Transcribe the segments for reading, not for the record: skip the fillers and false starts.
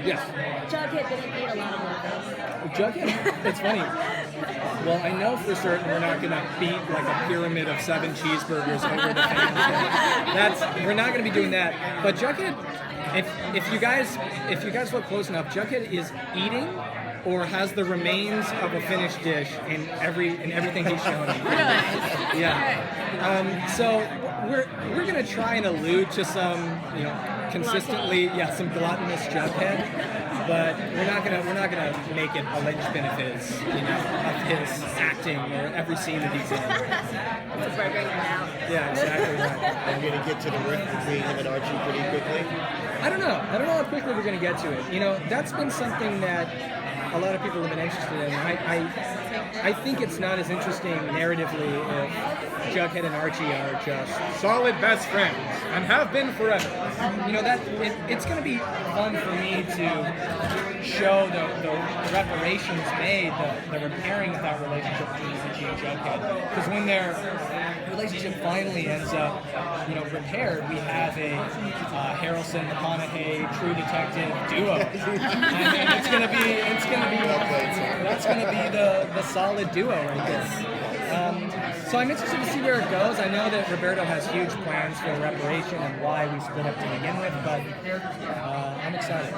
Yes. Jughead didn't eat a lot of burgers. Jughead? It's funny. Well, I know for certain we're not going to beat like a pyramid of 7 cheeseburgers over the fans. We're not going to be doing that. But Jughead, if you guys look close enough, Jughead is eating or has the remains of a finished dish in everything he's shown me. Really? Yeah. So we're gonna try and allude to some, consistently, some gluttonous Jughead, but we're not gonna make it a linchpin of his acting or every scene that he's in. It's a burger in your mouth. Yeah, exactly right. I'm going to get to the rift between him and Archie pretty quickly. I don't know how quickly we're gonna get to it. That's been something that a lot of people have been interested in. I think it's not as interesting narratively if Jughead and Archie are just solid best friends and have been forever. It's going to be fun for me to show the reparations made, the repairing of that relationship between Archie and Jughead. Because when their relationship finally ends up, repaired, we have a Harrelson McConaughey True Detective duo. And it's gonna be the solid duo right there. So I'm interested to see where it goes. I know that Roberto has huge plans for reparation and why we split up to begin with, but I'm excited.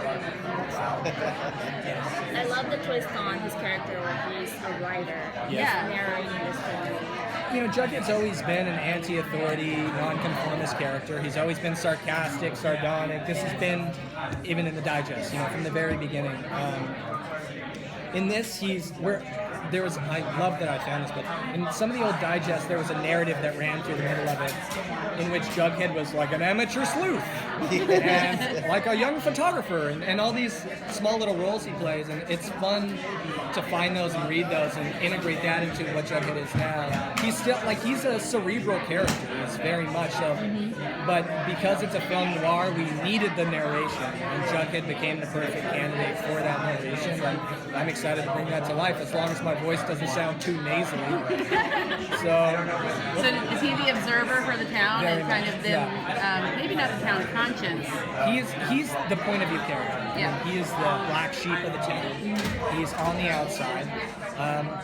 I love the twist on his character where he's a writer. Yeah. He's narrating the story. Jughead's always been an anti-authority, non-conformist character. He's always been sarcastic, sardonic. This has been, even in the digest, from the very beginning. In this, I love that I found this, but in some of the old digests, there was a narrative that ran through the middle of it in which Jughead was like an amateur sleuth and like a young photographer and all these small little roles he plays, and it's fun to find those and read those and integrate that into what Jughead is now. He's a cerebral character, he's very much so, but because it's a film noir, we needed the narration, and Jughead became the perfect candidate for that narration, and I'm excited to bring that to life as long as my voice doesn't sound too nasally. So is he the observer for the town Very and kind much, of the, maybe not the town conscience? He's the point of view character. Yeah. He is the black sheep of the town. He's on the outside.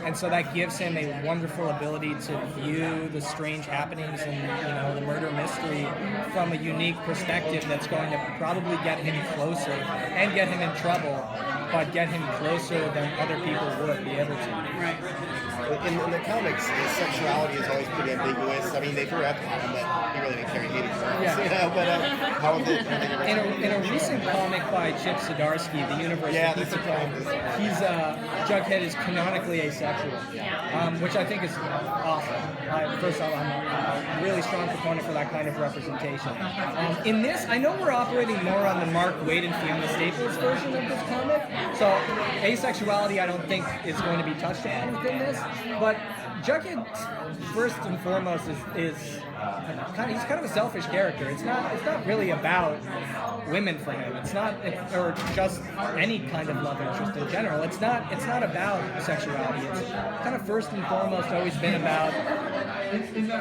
And so that gives him a wonderful ability to view the strange happenings and the murder mystery from a unique perspective that's going to probably get him closer and get him in trouble, but get him closer than other people would be able to. Right. In the comics, his sexuality is always pretty ambiguous. I mean, they threw out the comment that he really didn't care, he hated girls. Yeah. But how is it? In a recent comic by Chip Zdarsky, The Universe That Keeps Time, Jughead is canonically asexual, which I think is awesome. First off, I'm a really strong proponent for that kind of representation. In this, I know we're operating more on the Mark Waid and Fiona Staples version of this comic, so asexuality I don't think is going to be touched upon within this, but Jughead, first and foremost, is he's kind of a selfish character. It's not really about women for him. It's not, or just any kind of love interest in general. It's not about sexuality. It's kind of first and foremost always been about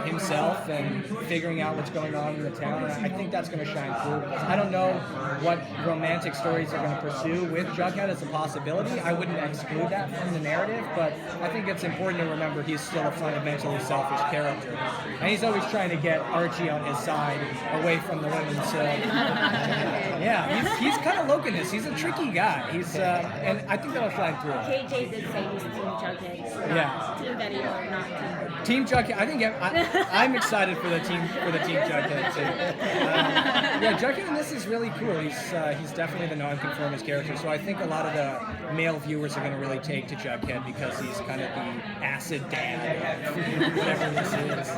himself and figuring out what's going on in the town. And I think that's going to shine through. I don't know what romantic stories they're going to pursue with Jughead as a possibility. I wouldn't exclude that from the narrative, but I think it's important to remember he's still a fundamentally selfish character. And he's always trying to get Archie on his side away from the women. So, he's kind of lokiness. He's a tricky guy. And I think that'll shine through. KJ did say he's Team Jughead. Team Betty or not Team Jughead. I think I'm excited for the team Jughead too. Jughead in this is really cool. He's definitely the non-conformist character. So I think a lot of the male viewers are going to really take to Jughead because he's kind of the acid dad, whatever this is.